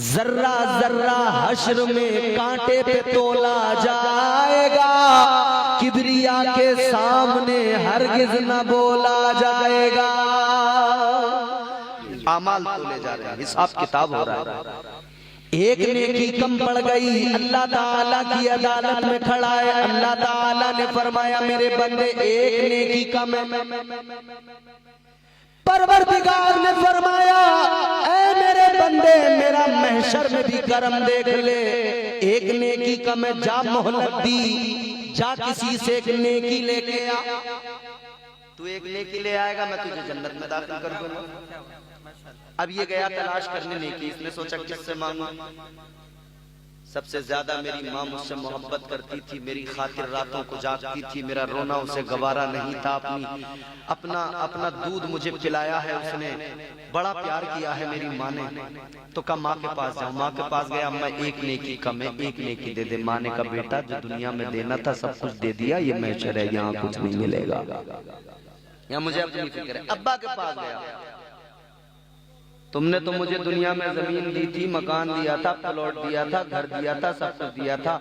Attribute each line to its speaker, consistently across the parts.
Speaker 1: जर्रा जर्रा हश्र में कांटे पे तोला जाएगा, किबरिया के सामने हरगिज न बोला जाएगा।
Speaker 2: आमाल तोले जा रहे हैं, हिसाब किताब हो रहा है।
Speaker 1: एक नेकी कम पड़ गई, अल्लाह ताला की अदालत में खड़ा है। अल्लाह ताला ने फरमाया मेरे बंदे एक नेकी कम है। परवरदिगार ने फरमाया ऐ मेरे बंदे मेरा महशर में भी करम देख ले, एक नेकी कम है, जा मोहलत दी, जा किसी से एक नेकी लेके आ।
Speaker 2: तू एक नेकी ले आएगा, मैं तुझे जन्नत में दाखिल कर दूंगा। अब ये गया तलाश करने नेकी, इसने सोचा किससे मांगू। सबसे ज्यादा मेरी माँ मुझसे मोहब्बत करती थी, मेरी खातिर रातों को जागती थी, मेरा रोना उसे गवारा नहीं था। अपना दूध मुझे पिलाया है उसने, बड़ा प्यार किया है मेरी माँ ने। तो कहा माँ के पास जाऊं। माँ के पास गया, अम्मा एक नेकी कम है, एक नेकी दे दे। माँ ने कहा बेटा जो दुनिया में देना था सब कुछ दे दिया, ये महशर है, यहाँ कुछ नहीं मिलेगा, यहाँ मुझे अपनी फिक्र है। अब्बा के पास गया, तुमने तो मुझे दुनिया में जमीन दी थी, मकान दिया था, प्लॉट दिया था, घर दिया था, सब कुछ दिया था,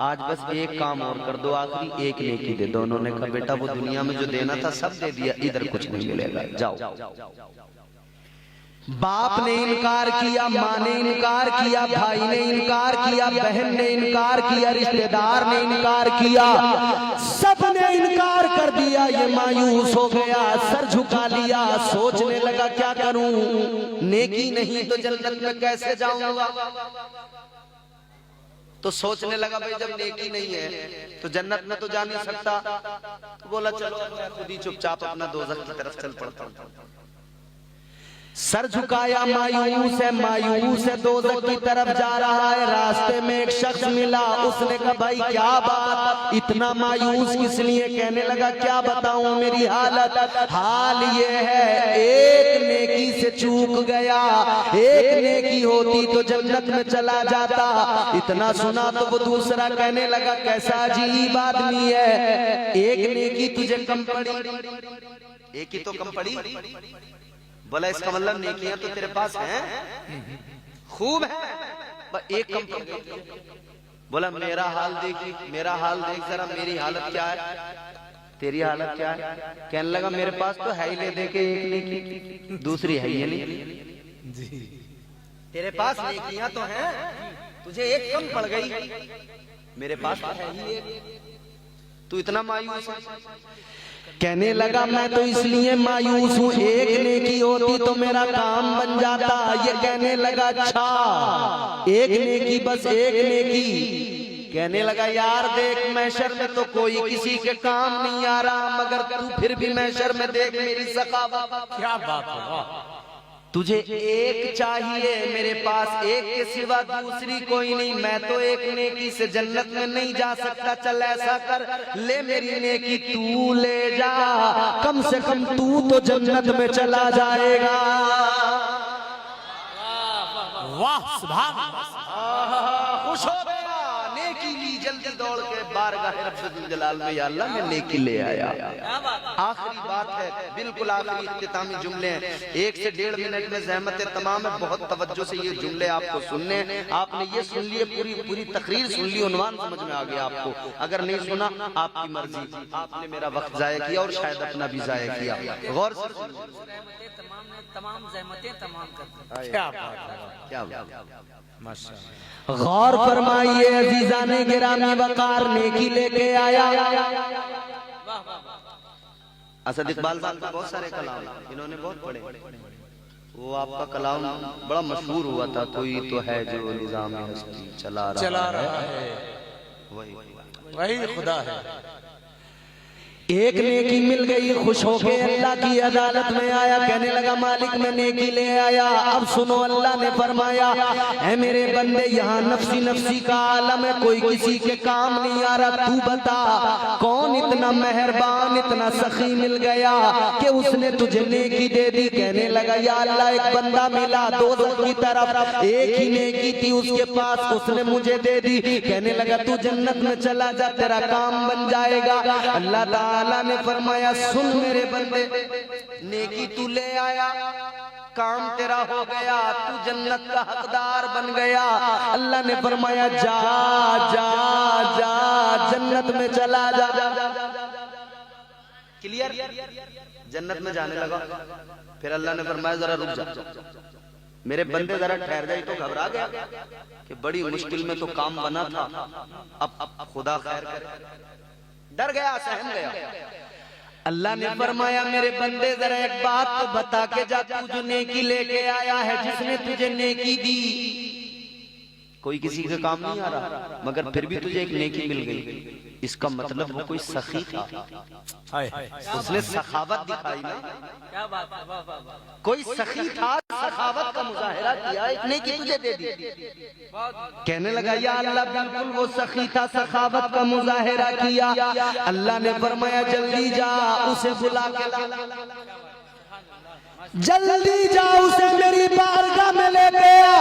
Speaker 2: आज बस एक काम और कर दो, आखिरी एक नेकी दे दो। उन्होंने कहा बेटा वो दुनिया में जो देना था सब दे दिया, इधर कुछ नहीं मिलेगा, जाओ।
Speaker 1: बाप ने इनकार किया, माँ ने इनकार किया, भाई ने इनकार किया, बहन ने इनकार किया, रिश्तेदार ने इनकार किया, सब ने इनकार कर दिया। ये मायूस हो गया, सर झुका लिया, सोचने लगा क्या करूं, नेकी नहीं तो जन्नत में कैसे जाऊंगा।
Speaker 2: तो सोचने लगा भाई जब नेकी नहीं है तो जन्नत में तो जा नहीं सकता। तो बोला चलो मैं खुद ही चुपचाप अपना दोज़ख की तरफ चल पड़ता हूँ।
Speaker 1: सर झुकाया, मायूस है, मायूस है, दोज़ख की तरफ जा रहा है। रास्ते में एक शख्स मिला, उसने कहा भाई क्या बात, इतना मायूस किस लिए। कहने लगा क्या बताऊं मेरी हालत, हाल ये है एक नेकी से चूक गया, एक नेकी होती तो जन्नत में चला जाता। इतना सुना तो वो दूसरा कहने लगा कैसा अजीब आदमी है, एक नेकी तुझे कम पड़ी,
Speaker 2: एक ही तो कम पड़ी। बोला इसका मतलब नेकियां तो तेरे पास हैं, खूब है, पर एक कम। बोला मेरा हाल देख, मेरा हाल देख जरा, मेरी हालत क्या है, तेरी हालत क्या है। कहने लगा मेरे पास तो है ही ले दे के एक नेकी, दूसरी है ये नहीं। तेरे पास नेकियां तो हैं, तुझे एक कम पड़ गई, मेरे पास तो है ही एक, तू इतना मायूस है।
Speaker 1: कहने लगा मैं तो इसलिए मायूस हूँ, एक नेकी होती तो मेरा काम बन जाता। ये कहने लगा अच्छा एक नेकी, बस एक नेकी। कहने लगा यार देख महशर में तो कोई किसी के काम नहीं आ रहा, मगर तू फिर भी महशर में देख मेरी सखावत, क्या बात है, तुझे एक चाहिए, मेरे पास एक के सिवा दूसरी कोई नहीं, मैं तो एक नेकी से जन्नत में नहीं जा सकता। चल ऐसा कर, ले मेरी नेकी तू ले जा, कम से कम तू तो जन्नत में चला जाएगा।
Speaker 3: वाह सुभान अल्लाह,
Speaker 2: खुश हो गया, नेकी ली जल्दी दौड़ के बारगाह रब्बुल जलाल में, या अल्लाह मैं नेकी ले आया। आखिरी बात है, बिल्कुल आखिरी इख्तितामी जुमले हैं, 1 से 1.5 मिनट में ज़हमत तमाम है, बहुत तवज्जो से ये जुमले आपको सुनने। आपने ये सुन लिए, पूरी तकरीर सुन ली, उन्वान समझ में आ गया आपको। अगर नहीं सुना आपकी मर्जी, आपने मेरा वक्त जाया किया और शायद अपना भी जाया किया। गौर से
Speaker 3: तमाम ज़हमतें तमाम कर,
Speaker 2: क्या बात, क्या बात।
Speaker 1: गौर फरमाइए अजीजाने गिरामी वकार नेकी लेके आया।
Speaker 2: असद इकबाल साहब के बहुत सारे कलाम इन्होंने बहुत पढ़े। वो आपका कलाम बड़ा मशहूर हुआ था, कोई तो है जो निजाम हस्ती चला रहा है,
Speaker 3: वही खुदा है।
Speaker 1: एक नेकी मिल गई, खुश होके अल्लाह की अदालत में आया, कहने लगा मालिक मैं नेकी ले आया। अब सुनो अल्लाह ने फरमाया ऐ मेरे बंदे यहाँ नफसी नफसी का आलम है, कोई किसी के काम नहीं आ रहा, तू बता कौन इतना मेहरबान इतना सखी मिल गया कि उसने तुझे नेकी दे दी। कहने लगा या अल्लाह एक बंदा मिला दोज़ख की तरफ, एक ही नेकी थी उसके पास, उसने मुझे दे दी। कहने लगा तू जन्नत में चला जा, तेरा काम बन जाएगा। अल्लाह ताला ने फरमाया सुन मेरे बंदे, नेकी तू ले आया,
Speaker 2: काम तेरा हो गया, तू जन्नत का हकदार बन गया। अल्लाह ने फरमाया जा जा जा जन्नत में चला जा। क्लियर? जन्नत में जाने लगा। फिर अल्लाह ने फरमाया जरा रुक जा, मेरे बंदे जरा ठहर जाए। तो घबरा गया कि बड़ी मुश्किल में तो काम बना था, अब खुदा खैर करे। डर गया, सहम गया। अल्लाह ने फरमाया मेरे बंदे जरा एक बात तो बता के जा, तू जो नेकी लेके आया है, जिसने तुझे नेकी दी, कोई किसी के काम नहीं आ रहा मगर फिर भी तुझे एक नेकी मिल गई, इसका मतलब वो कोई सखी था, उसने सखावत दिखाई ना।
Speaker 3: क्या बात है, वाह वाह वाह।
Speaker 2: कोई सखी था, सखावत का मुजाहिरा किया, एक नेकी तुझे दे दी। कहने लगा या अल्लाह बिल्कुल वो सखी था, सखावत का मुजाहिरा किया। अल्लाह ने फरमाया जल्दी जा उसे बुला के ला, जल्दी जा उसे मेरी बारगाह में ले गया।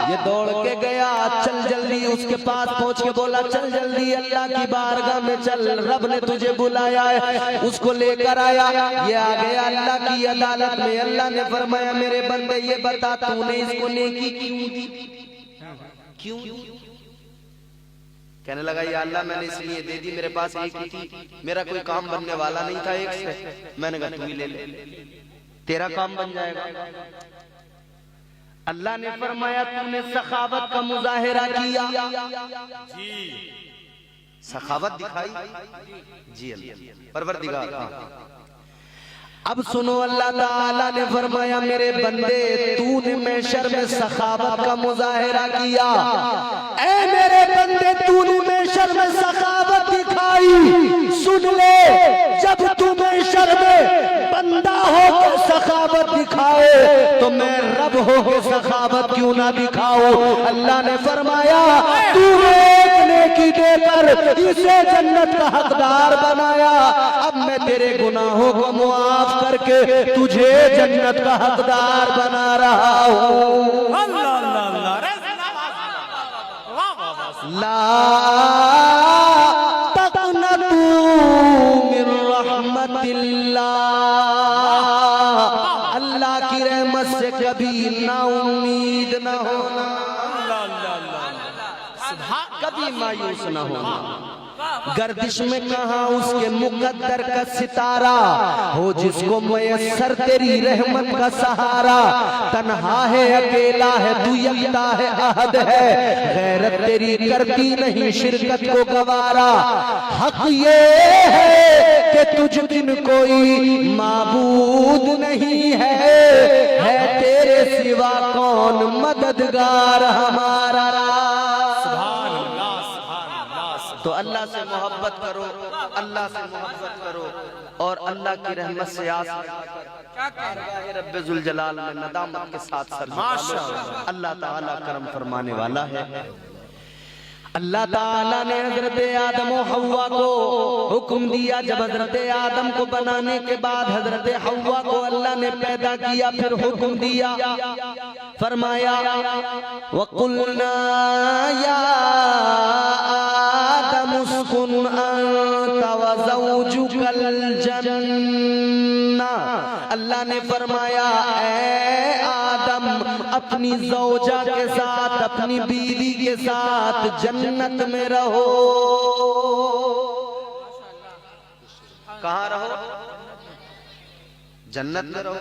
Speaker 2: ये दौड़ के गया, चल जल्दी उसके पास पहुंच के बोला चल जल्दी अल्लाह की बारगाह में चल, रब ने तुझे बुलाया है। उसको लेकर आया, ये आ गया अल्लाह की अदालत में। अल्लाह ने फरमाया मेरे बंदे ये बता तूने इसको नेकी क्यों दी, क्यों? कहने लगा या अल्लाह मैंने इसलिए दे दी, मेरे पास एक ही थी, मेरा कोई काम बनने वाला नहीं था एक से, मैंने कहा तू ही ले ले, तेरा काम बन जाएगा। अल्लाह ने फरमाया तूने सखावत का मुजाहिरा किया, सखावत दिखाई जी अल्लाह परवरदिगार। अब सुनो अल्लाह ताला ने फरमाया मेरे बंदे तूने महशर में सखावत का मुजाहिरा किया, ऐ मेरे बंदे तूने महशर में सखावत दिखाई। सुन ले, जब तू महशर में बंदा हो के सखावत दिखाए तो मैं रब हो के सखावत क्यों ना दिखाऊं। अल्लाह ने फरमाया तू एक नेकी देकर इसे जन्नत का हकदार बनाया, अब मैं तेरे गुनाहों को मुआफ करके तुझे जन्नत का हकदार बना रहा हूँ। ला तक़नतू मिन रहमतिल्लाह, अल्लाह की रहमत से कभी ना उम्मीद न होना, कभी मायूस न होना। गर्दिश में कहा उसके मुकद्दर का सितारा हो, जिसको मयस्सर तेरी रहमत का सहारा। तन्हा है अकेला है तू यकता है अहद है, गैरत तेरी करती नहीं शिरकत को गवारा। हक ये है कि तुझ बिन कोई माबूद नहीं है तेरे सिवा कौन मददगार हमारा। तो अल्लाह से मोहब्बत करो, अल्लाह से मोहब्बत करो और अल्लाह की रहमत से आस रब्बे जुल जलाल में नदामत के साथ सर झुका। अल्लाह ताला करम फरमाने वाला है। अल्लाह ताला ने हजरत आदम और हव्वा को हुक्म दिया, जब हजरत आदम को बनाने के बाद हजरत हव्वा को अल्लाह ने पैदा किया, फिर हुक्म दिया, फरमाया वकुलना या आदम उस्कुन अंता व ज़ौजुकल जन्ना। अल्लाह ने फरमाया ऐ आदम अपनी ज़ौजा के साथ, अपनी बीवी के साथ जन्नत में रहो। कहाँ रहो? जन्नत में रहो।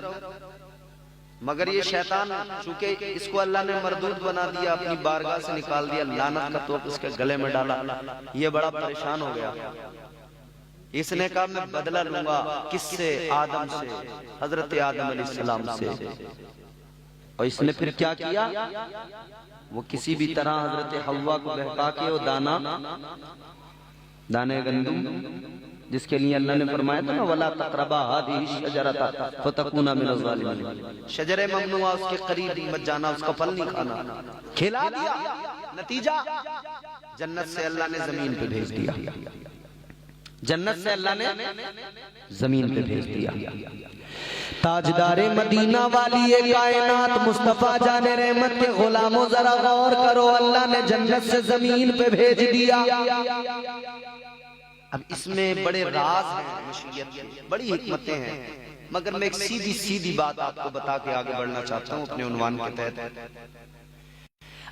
Speaker 2: मगर ये शैतान चूंकि इसको अल्लाह ने मरदूद बना दिया, अपनी बारगाह से निकाल दिया, लानत का तोप इसके गले में डाला, ये बड़ा परेशान हो गया। इसने कहा मैं बदला लूंगा, किससे? आदम से, हजरत आदम अलैहिस्सलाम से। और इसने फिर क्या किया? वो किसी भी तरह हजरत हव्वा को बहका के वो दाने गंदुम, जिसके लिए अल्लाह ने फरमाया था ना वला तक़रबा हादिही शजरता फतकूना मिनज़ ज़ालिमीन, शजरे ममनुआ उसके करीब मत जाना, उसका फल नहीं खाना। खिला दिया, नतीजा जन्नत से अल्लाह ने जमीन पे भेज दिया, जन्नत से अल्लाह ने जमीन पे भेज दिया। ताजदारे मदीना वाली ये कायनात मुस्तफा जाने रहमत के गुलामों जरा गौर करो, अल्लाह ने जन्नत से जमीन पे भेज दिया। अब इसमें बड़े राज हैं, मशीयत की बड़ी हिकमतें हैं। मगर मैं एक सीधी सीधी बात आपको बता के आगे बढ़ना चाहता हूँ अपने उन्वान के तहत।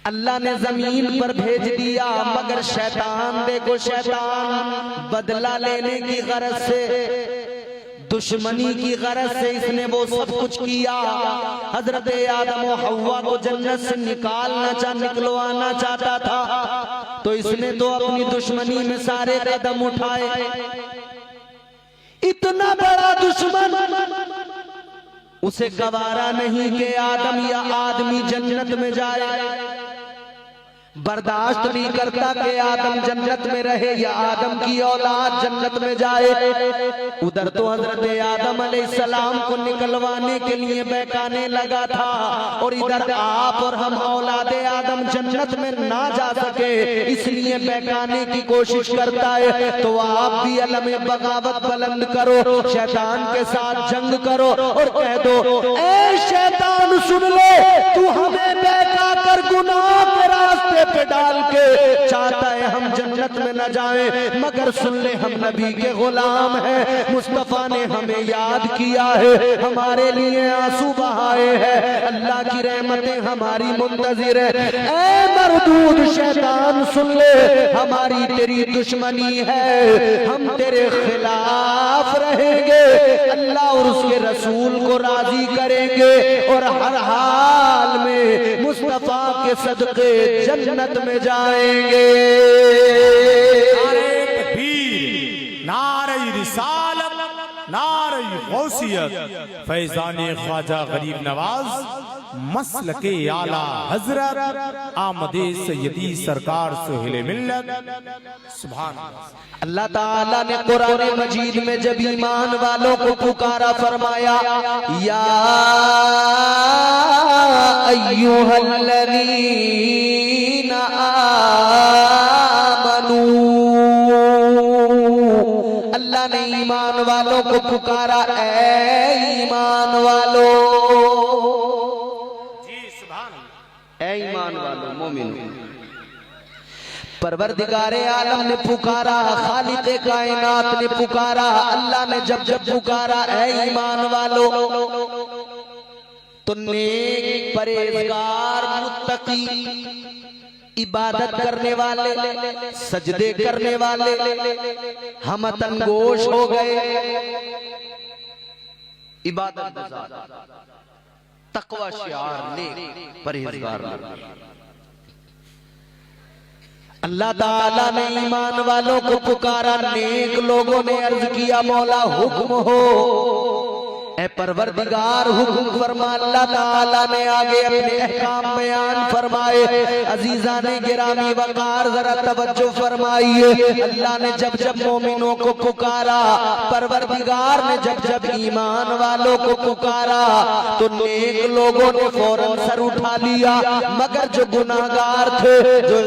Speaker 1: अल्लाह ने जमीन पर भेज दिया, मगर शैतान, देखो शैतान बदला लेने की गरज से, दुश्मनी की गरज से इसने वो सब कुछ किया। हजरत आदम और हव्वा को जन्नत से निकलवाना चाहता था, तो इसने तो अपनी दुश्मनी में सारे कदम उठाए। इतना बड़ा दुश्मन उसे गवारा नहीं कि आदम या आदमी जन्नत में जाए, बर्दाश्त नहीं करता कि आदम जन्नत में रहे या आदम की औलाद जन्नत में जाए। उधर तो हजरत आदम अलैहिस्सलाम को निकलवाने के लिए बहकाने लगा था, और इधर आप और हम औलाद आदम जन्नत में ना जा सके इसलिए बहकाने की कोशिश करता है। तो आप भी अलम बगावत बुलंद करो, शैतान के साथ जंग करो और कह दो, ए शैतान सुन ले, तू हमें बहका कर गुनाह के रास्ते पे डाल के चाहता है हम जन्नत में न जाएं, मगर सुन ले हम नबी के गुलाम हैं, मुस्तफा ने हमें याद किया है, हमारे लिए आंसू बहाए हैं, अल्लाह की रहमतें हमारी मुंतजिर है। ए मरदूद शैतान सुन ले, हमारी तेरी दुश्मनी है, हम तेरे खिलाफ रहेंगे, अल्लाह और उसके रसूल को राजी करेंगे और हर हाल में मुस्तफा के सदके जन्नत में जाएंगे।
Speaker 4: नारे तकबीर, नारे रिसालत, नारे गौसियत, फैज़ाने ख्वाजा गरीब नवाज मसलके आला हजरत आमदे सैयदी सरकार सोहेल मिल्लत। सुभान
Speaker 1: अल्लाह ताला ने कुरान मजीद में जब ईमान वालों को पुकारा फरमाया, या अय्युहल्लज़ीना आमनू, अल्लाह ने ईमान वालों को पुकारा, ए ईमान वालों,
Speaker 2: ऐ ईमान वालों मोमिनों।
Speaker 1: परवरदिगारे आलम ने पुकारा, खालिक़े कायनात ने पुकारा, अल्लाह ने जब जब पुकारा ऐ ईमान वालों, तो नेक परहेजगार मुत्तकी इबादत करने वाले, सजदे करने वाले हम तंगोश हो गए।
Speaker 2: इबादत तकवा शिआर नेक परहेजगार
Speaker 1: अल्लाह ताला ने ईमान वालों को पुकारा, नेक लोगों ने अर्ज किया, मौला हुक्म हो, ए परवरदिगार हुक्म फरमा। अल्लाह ताला ने आगे अपने अहकाम बयान फरमाए। अजीजाने गिरामी वकार जरा तवज्जो फरमाइए। अल्लाह ने जब जब मोमिनों को पुकारा, परवरदिगार ने जब जब ईमान वालों को पुकारा, तो नेक लोगों ने फौरन सर उठा लिया, मगर जो गुनाहगार थे, जो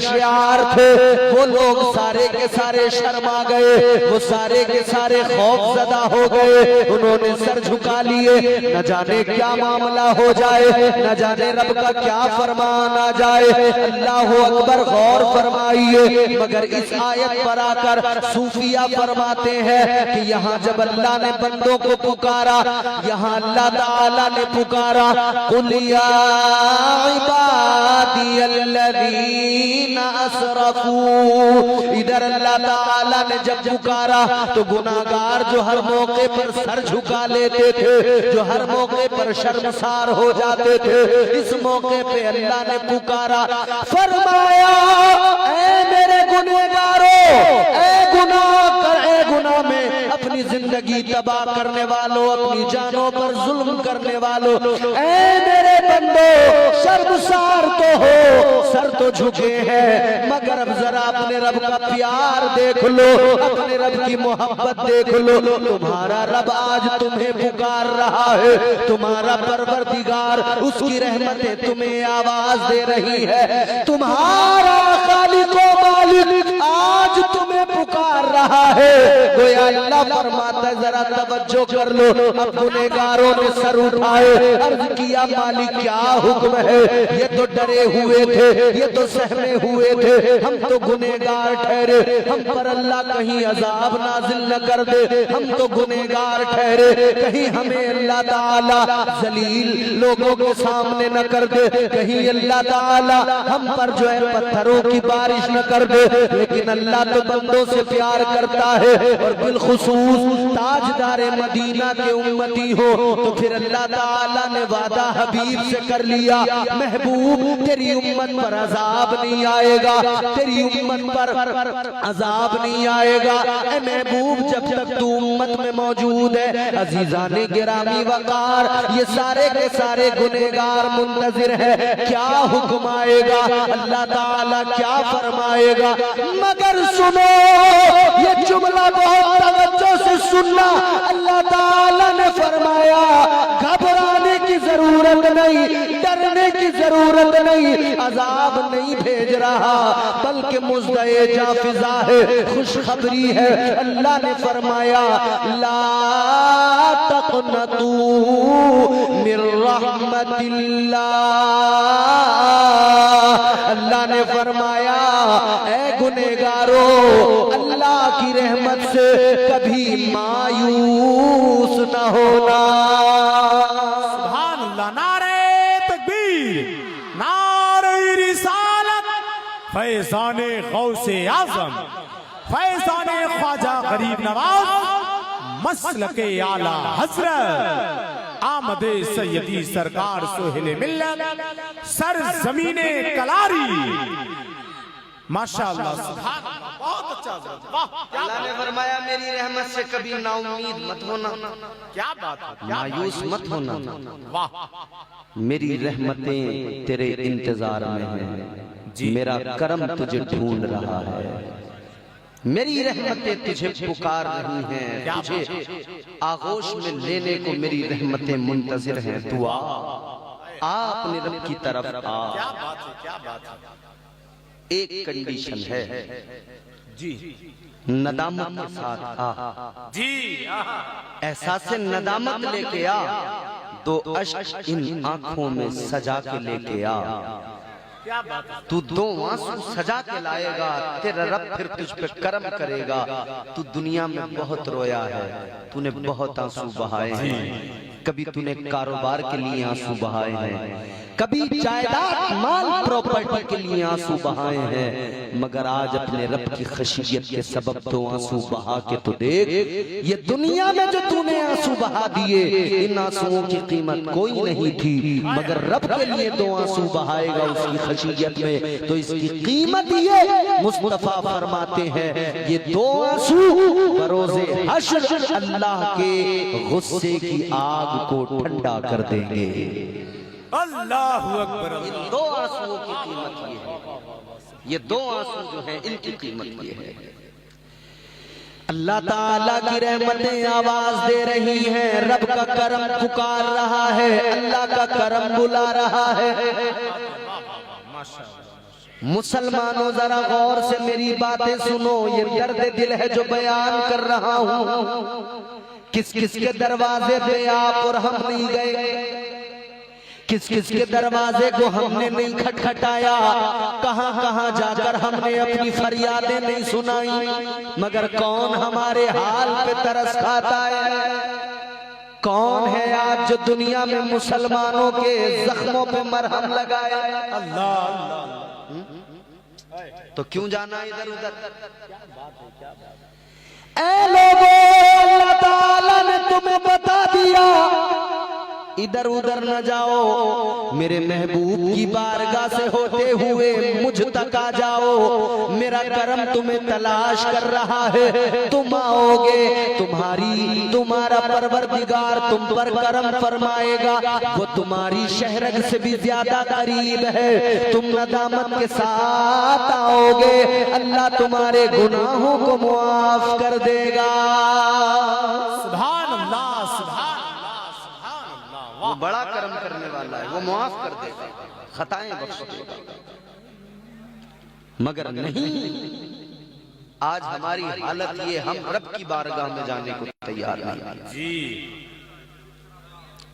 Speaker 1: शियार थे, वो लोग सारे के सारे शर्मा गए, वो सारे के सारे खौफजदा हो गए, उन्होंने सर झुका लिए। न जाने क्या मामला हो जाए, न जाने रब का क्या फरमान आ जाए। अल्लाह अकबर, गौर फरमाइए। मगर इस आयत पर आकर सूफिया फरमाते हैं कि यहाँ जब अल्लाह ने बंदों को पुकारा, यहाँ अल्लाह ताला ने पुकारा, कुल या इबादियल्लज़ीना असरफू। इधर अल्लाह ताला ने जब पुकारा तो गुनाहगार जो हर मौके पर सर झुका लेते थे, जो हर मौके पर शर्मसार हो जाते थे, इस मौके पे अल्लाह ने पुकारा, फरमाया, ऐ मेरे गुनहगारों, ऐ गुनाह में अपनी जिंदगी तबाह करने वालों, अपनी जानों पर जुल्म करने वालों, ऐ मेरे बंदो, शर्मसार तो हो, सर तो झुके हैं, मगर अब जरा अपने रब का प्यार देख लो, अपने रब की मोहब्बत देख लो। तुम्हारा रब आज तुम्हें पुकार रहा है, तुम्हारा परवरदिगार, उसकी रहमतें तुम्हें आवाज दे रही है, तुम्हारा खालिक व मालिक आज तुम्हें पुकार रहा रहा है। गोया अल्लाह फरमाता है जरा तवज्जो कर लो। अब गुनहगारों ने सर उठाए, अर्ज किया मालिक क्या हुक्म है। ये तो डरे हुए थे, ये तो सहमे हुए थे, हम तो गुनहगार ठहरे, हम पर अल्लाह कहीं अजाब नाजिल न कर दे, हम तो गुनहगार ठहरे, कहीं हमें अल्लाह ताला जलील लोगों के सामने न कर दे, कहीं अल्लाह ताला हम पर जो है पत्थरों की बारिश न कर दे। लेकिन अल्लाह तो बंदों से प्यार करता है, और बिलखुसूस ताजदार मदीना के उम्मती हो तो फिर अल्लाह ताला ने वादा हबीब से कर लिया, महबूब तेरी उम्मत पर अजाब नहीं आएगा, तेरी उम्मत पर अजाब नहीं आएगा। ए महबूब जब तक तू उम्मत में मौजूद है, अजीजाने गिरामी वकार, ये सारे के सारे गुनहगार मुंतजिर है, क्या हुक्म आएगा, अल्लाह ताला क्या फरमाएगा। मगर सुनो ये जुमला बहुत तवज्जो से सुनना। अल्लाह ताला ने फरमाया घबराने की जरूरत नहीं, डरने की जरूरत नहीं, अजाब नहीं भेज रहा, बल्कि मुज़्दए जाफिजा है, खुशखबरी है। अल्लाह ने फरमाया ला तक़नतू मिर रहमतिल्लाह। अल्लाह ने फरमाया ऐ गुनहगारो, अल्लाह की रहमत से कभी मायूस न होना।
Speaker 4: सुभान अल्लाह। नारे तकबीर, नारे रिसालत, फैज़ाने गौसे आज़म, फैज़ाने ख्वाजा गरीब नवाज, मसलके आला हज़रत आमदे सैयदी सरकार सोहेले मिल्लत, सर जमीने कलारी। माशाअल्लाह, सुभान अल्लाह, बहुत अच्छा हज़रत, वाह।
Speaker 2: अल्लाह ने फरमाया मेरी रहमत से कभी नाउम्मीद मत होना,
Speaker 4: क्या बात है,
Speaker 2: मायूस मत होना,
Speaker 4: वाह।
Speaker 2: मेरी रहमतें तेरे इंतजार में हैं, मेरा करम तुझे ढूंढ रहा है, मेरी रहमतें तुझे पुकार रही हैं, तुझे आगोश में लेने को मेरी रहमतें मुंतजिर हैं। तू आ अपने रब की तरफ आ।
Speaker 4: क्या बात है, क्या बात है।
Speaker 2: एक कंडीशन है
Speaker 4: जी,
Speaker 2: नदामत के साथ आ
Speaker 4: जी,
Speaker 2: एहसास से नदामत लेके आ, दो अश्क इन आंखों में सजा के लेके आ।
Speaker 4: क्या बात है।
Speaker 2: तू दो आंसू सजा के लाएगा, तेरा रब फिर तुझ पे करम करेगा। तू दुनिया में बहुत रोया है, तूने बहुत आंसू बहाए हैं, कभी तूने कारोबार के लिए आंसू बहाए हैं, कभी जायदाद माल प्रॉपर्टी के लिए आंसू बहाए हैं, मगर आज अपने रब की खशियत के सबब तो आंसू बहा के तो देख। ये दुनिया में जो तूने आंसू बहा दिए, इन आंसुओं की कीमत कोई नहीं थी, मगर रब के लिए दो आंसू बहाएगा उसकी खशियत में, तो इसकी कीमत ये मुस्तफा फरमाते हैं, ये दो आंसू बरोज़े हश्र अल्लाह के गुस्से की आग को ठंडा कर देंगे।
Speaker 4: अल्लाहु अकबर।
Speaker 2: इन दो आंसुओं की कीमत ये है, ये दो आंसू जो हैं इनकी कीमत ये है।
Speaker 1: अल्लाह ताला की रहमतें आवाज दे रही हैं, रब का करम पुकार रहा है, अल्लाह का करम बुला रहा है। मुसलमानों जरा गौर से मेरी बातें सुनो, ये दर्द दिल है जो बयान कर रहा हूँ। किस किस के दरवाजे पे आप और हम नहीं गए, किस किस के दरवाजे को हमने नहीं खटखटाया, कहां कहां जाकर हमने अपनी फरियादें नहीं सुनाई, मगर कौन हमारे हाल पे तरस खाता है। कौन है आज जो दुनिया में मुसलमानों के जख्मों पे मरहम लगाए।
Speaker 4: अल्लाह,
Speaker 2: तो क्यों जाना इधर उधर।
Speaker 1: ऐ लोगों, अल्लाह ताला ने तुम्हें बता दिया इधर उधर न जाओ, मेरे महबूब की बारगाह से होते हुए मुझ तक आ जाओ। मेरा करम तुम्हें तलाश कर रहा है, तुम आओगे, तुम्हारा परवरदिगार तुम पर करम फरमाएगा। वो तुम्हारी शहरग से भी ज्यादा करीब है, तुम नदामत के साथ आओगे, अल्लाह तुम्हारे गुनाहों को मुआफ कर देगा।
Speaker 4: सुभान अल्लाह,
Speaker 2: वो बड़ा कर्म करने वाला है, वो मुआफ कर देगा, खताएं बख्श देगा। मगर नहीं, आज हमारी हालत ये, हम रब की बारगाह में जाने को तैयार नहीं।
Speaker 4: जी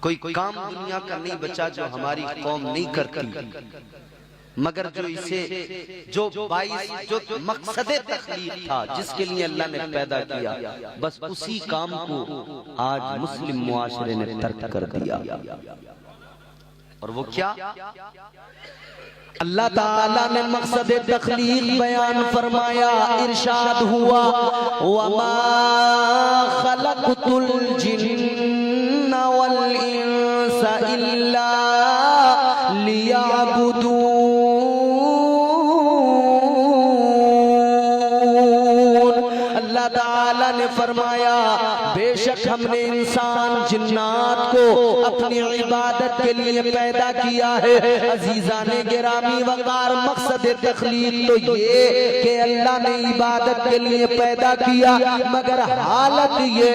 Speaker 2: कोई काम दुनिया का नहीं बचा जो हमारी कौम नहीं करती, मगर जो इसे जो मकसद तख्लीक था, जिसके लिए अल्लाह ने पैदा किया, बस उसी काम को आज मुस्लिम मुआशरे ने तर्क कर दिया। और वो क्या?
Speaker 1: अल्लाह ताला ने मकसद तख्लीक बयान फरमाया, इरशाद हुआ, वमा खलक़तुल जिन्ना वल इंसा इल्ला लियअबुदून। अल्लाह ताला ने फरमाया, बेशक हमने इंसान जिन्नात को अपनी इबादत के लिए पैदा किया है। अजीजाने गिरामी वकार, मकसद तख्लीक तो ये कि अल्लाह ने इबादत के लिए पैदा किया, मगर हालत ये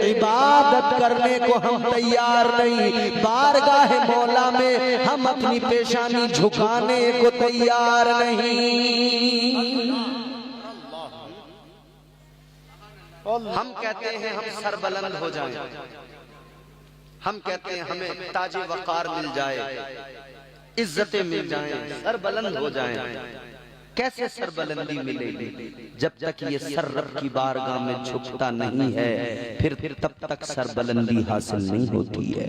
Speaker 1: इबादत करने को हम तैयार नहीं। बारगाह मौला में हम अपनी पेशानी झुकाने को तैयार नहीं।
Speaker 2: हम कहते हैं हम सरबलंद हो जाएं, हम कहते हैं हमें ताजे वकार मिल जाए, इज्जतें मिल जाएं, सरबलंद हो जाएं। कैसे सरबलंदी मिलेगी जब तक ये सर रब की बारगाह में झुकता नहीं है? फिर तब तक सरबलंदी हासिल नहीं होती है।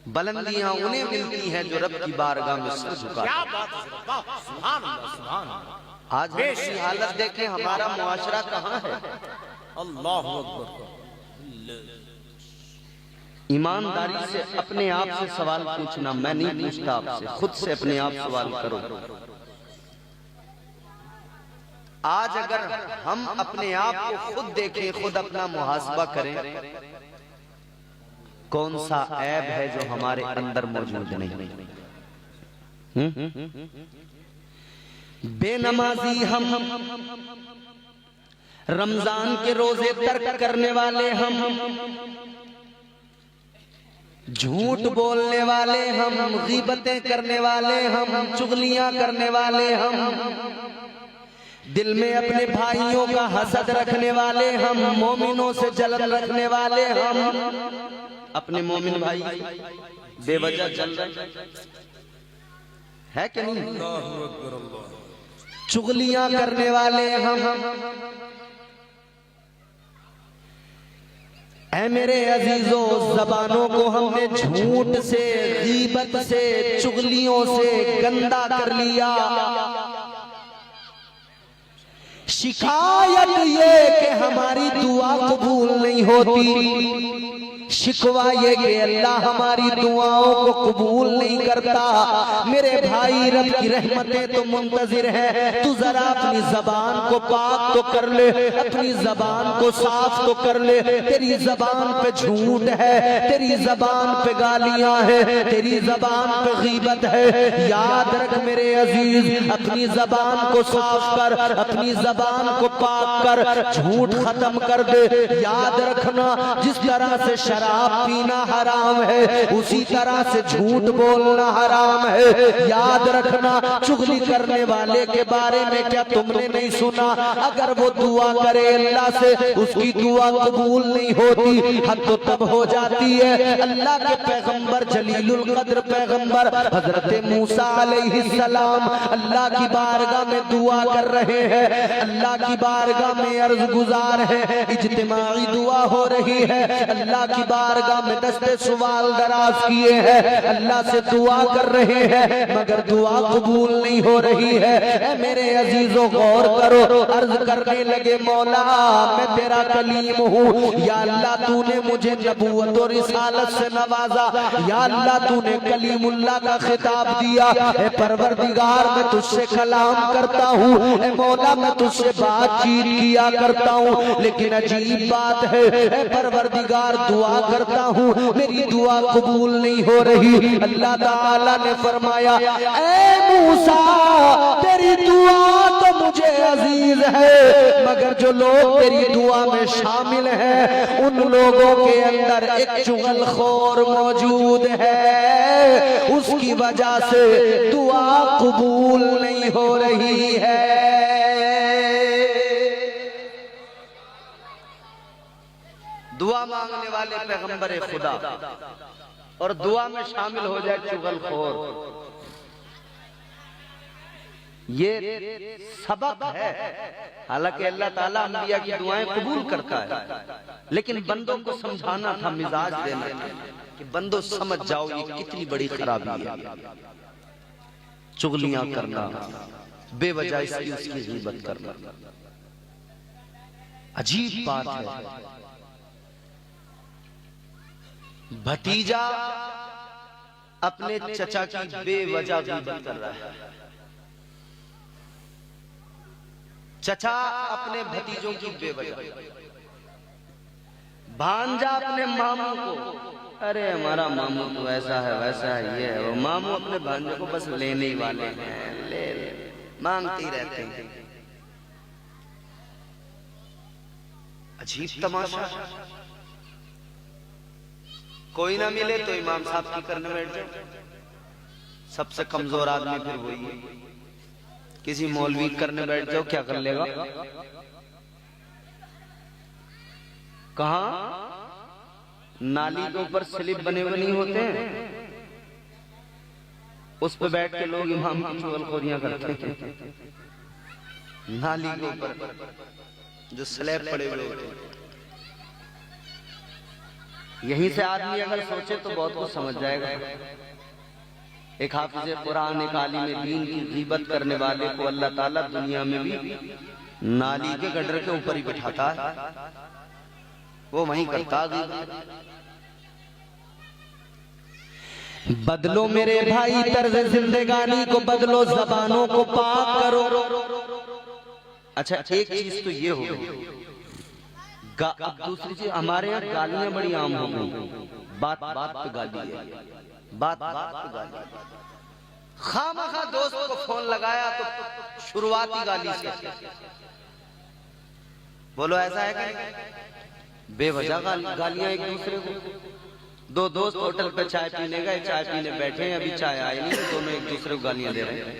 Speaker 2: बुलंदियां उन्हें मिलती हैं जो रब की बारगाह में सर झुका। आज हमारी हालत देखें, हमारा मुआशरा कहाँ है?
Speaker 4: अल्लाह अकबर।
Speaker 2: ईमानदारी से अपने आप से सवाल पूछना, मैं नहीं पूछता आपसे, खुद से अपने आप सवाल करो। आज अगर हम अपने आप को खुद देखें, खुद अपना मुहासबा करें, कौन सा ऐब है जो हमारे अंदर मौजूद नहीं? बेनमाजी हम, रमजान के रोजे तर्क करने वाले हम, झूठ बोलने वाले हम, गीबतें करने वाले हम, चुगलियां करने वाले हम, दिल में अपने भाइयों का हसद रखने वाले हम, मोमिनों से जलन रखने वाले हम। अपने मोमिन भाई बेवजह जल रहे है कि नहीं? चुगलियां करने वाले हम। ऐ मेरे अजीजों, जबानों को हमने झूठ से, गीबत से, चुगलियों से गंदा कर लिया। शिकायत ये कि हमारी दुआ कबूल नहीं होती, शिकवा ये कि अल्लाह हमारी दुआओं को कबूल नहीं करता। मेरे भाई, रब की रहमतें तो मुंतजिर है, तू जरा अपनी जबान को पाक तो कर ले, अपनी जबान को साफ तो कर ले। तेरी जबान पे झूठ है, तेरी जबान पे गालियां है, तेरी जबान पे गीबत है। याद रख मेरे अजीज, अपनी जबान को साफ कर, अपनी जबान को पाक कर, झूठ खत्म कर दे। याद रखना, जिस तरह से शराब पीना हराम है, उसी तरह से झूठ बोलना हराम है। याद रखना, चुगली करने वाले के बारे में क्या तुमने नहीं सुना? अगर वो दुआ करे अल्लाह से, उसकी दुआ कबूल नहीं होती। हद तो तब हो जाती है, अल्लाह के पैगंबर जलीलुल कद्र पैगंबर हजरत मूसा अलैहिस्सलाम अल्लाह की बारगाह में दुआ कर रहे हैं, अल्लाह की बारगाह में अर्ज गुजार है, इज्तिमाई दुआ हो रही है, अल्लाह की बारगाह में दस्ते सवाल दराज किए हैं, अल्लाह से दुआ कर रहे हैं, मगर दुआ कबूल नहीं हो रही है। ऐ मेरे अजीजों, गौर करो, अर्ज करने लगे, मौला मैं तेरा कलीम हूँ, या अल्लाह तूने मुझे नबूवत और रिसालत से नवाजा, या अल्लाह तूने कलीमुल्लाह का खिताब दिया। ऐ परवरदिगार, मैं तुझसे कलाम करता हूँ, ऐ मौला मैं तुझसे बातचीत किया करता हूँ, लेकिन अजीब बात है, ऐ परवरदिगार दुआ करता हूँ, मेरी दुआ कबूल नहीं हो रही। अल्लाह ताला ने फरमाया, ऐ मूसा तेरी दुआ तो मुझे अजीज है, मगर जो लोग तेरी दुआ में शामिल हैं, उन लोगों के अंदर एक चुगलखोर मौजूद है, उसकी वजह से दुआ कबूल नहीं हो रही है। पैगंबर खुदा और दुआ में शामिल हो जाए चुगलखोर। ये सबक है। हालांकि अल्लाह ताला अंबिया की दुआएं कबूल करता है, लेकिन बंदों को समझाना था, मिजाज देना था कि बंदो समझ जाओ ये कितनी बड़ी खराबी है। चुगलियां करना, बेवजह इसकी उसकी गीबत करना, अजीब बात है। भतीजा अपने चचा की बेवजह गीबत कर रहा है, चचा अपने भतीजों की बेवजह, भांजा अपने मामू को, अरे हमारा मामू तो ऐसा है वैसा है ये है वो, मामू अपने भांजे को बस लेने ही वाले हैं, ले मांगते ही रहते हैं। अजीब तमाशा। कोई ना मिले तो इमाम साहब की करने बैठ जाओ। सबसे कमजोर आदमी फिर वही है। किसी मौलवी करने बैठ जाओ, क्या कर लेगा? कहा नाली के ऊपर स्लिप बने हुए नहीं होते हैं, उस पे बैठ के लोग इमाम की चुगलखोरियां करते हैं। नाली के ऊपर जो स्लैब पड़े हुए होते हैं। यहीं से आदमी अगर सोचे तो बहुत कुछ समझ जाएगा। एक हाफिज़े कुरान, एक आलिम दीन की गीबत करने वाले को अल्लाह ताला दुनिया में भी नाली के गटर के ऊपर ही बिठाता है, वो वहीं करता है।
Speaker 1: बदलो मेरे भाई तर्ज जिंदगानी को, बदलो जबानों को पाक करो।
Speaker 2: अच्छा, एक चीज तो ये हो गई। अब दूसरी चीज, हमारे यहाँ गालियां बड़ी आम हो गई। बात बात पे गाली है, बात बात पे गाली। खामखा दोस्त को फोन लगाया तो शुरुआती गाली से, बोलो ऐसा है क्या? बेवजह गालियां एक दूसरे को। दो दोस्त होटल पे चाय पीने गए, चाय पीने बैठे हैं, अभी चाय आई नहीं, दोनों एक दूसरे को गालियां दे रहे हैं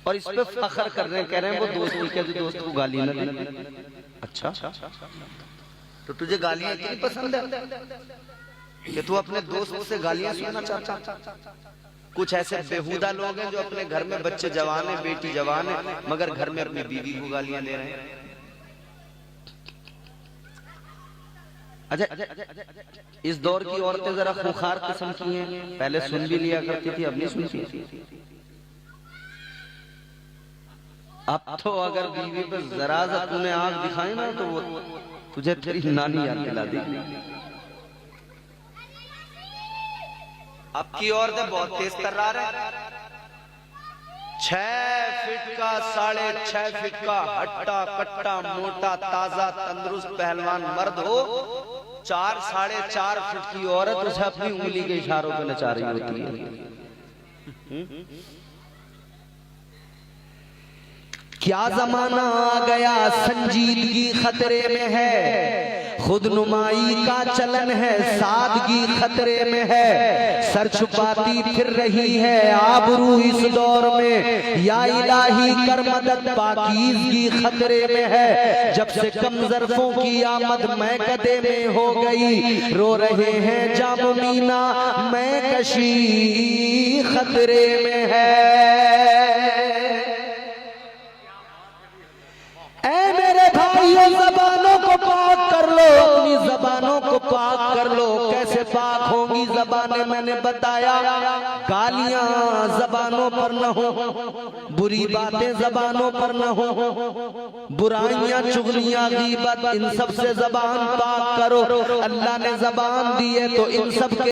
Speaker 2: और इस पे फख्र कर रहे हैं, कह रहे हैं वो दोस्त के दोस्त को गाली ना दे। अच्छा, तो तुझे गालियां इतनी पसंद है कि तू अपने दोस्त से गालियां सुनना चाहता? कुछ ऐसे बेहुदा लोग हैं जो अपने घर में बच्चे जवान है, बेटी जवान है, मगर घर में अपनी बीवी को गालियां दे रहे हैं। अच्छा, इस दौर की औरतें जरा खुखार किस्म की हैं, पहले सुन भी लिया करती थी, अब नहीं सुनती। अब तो अगर बीवी पे जरा सा तूने आंख दिखाई ना तो वो तुझे तेरी नानी याद दिला देगी। अब की औरतें बहुत तेज तर्रार है। 6 फीट का, 6.5 फीट का हट्टा कट्टा मोटा ताजा तंदुरुस्त पहलवान मर्द हो, 4 4.5 फीट की औरत उसे अपनी उंगली के इशारों पे नचा रही होती है।
Speaker 1: क्या जमाना आ गया, संजीदगी खतरे में है, खुद नुमाई का चलन है, सादगी खतरे में है, सर छुपाती फिर रही है आबरू इस दौर में, या इलाही कर मदद पाकीज़गी खतरे में है, जब से कम ज़र्फ़ों की आमद मैं कदे में हो गई, रो रहे हैं जाम मीना मैं कशी खतरे में है। ऐ मेरे भाइयों, जबानों को पाक कर लो, अपनी जबानों को पाक कर लो। कैसे पाक होंगी जबानें? मैंने बताया, गालियां जबानों पर न हो, बुरी बातें जबानों पर न हो, बुराइयां चुगलियां गीबत, इन सब से जबान पाक करो। अल्लाह ने जबान दी है तो इन सब के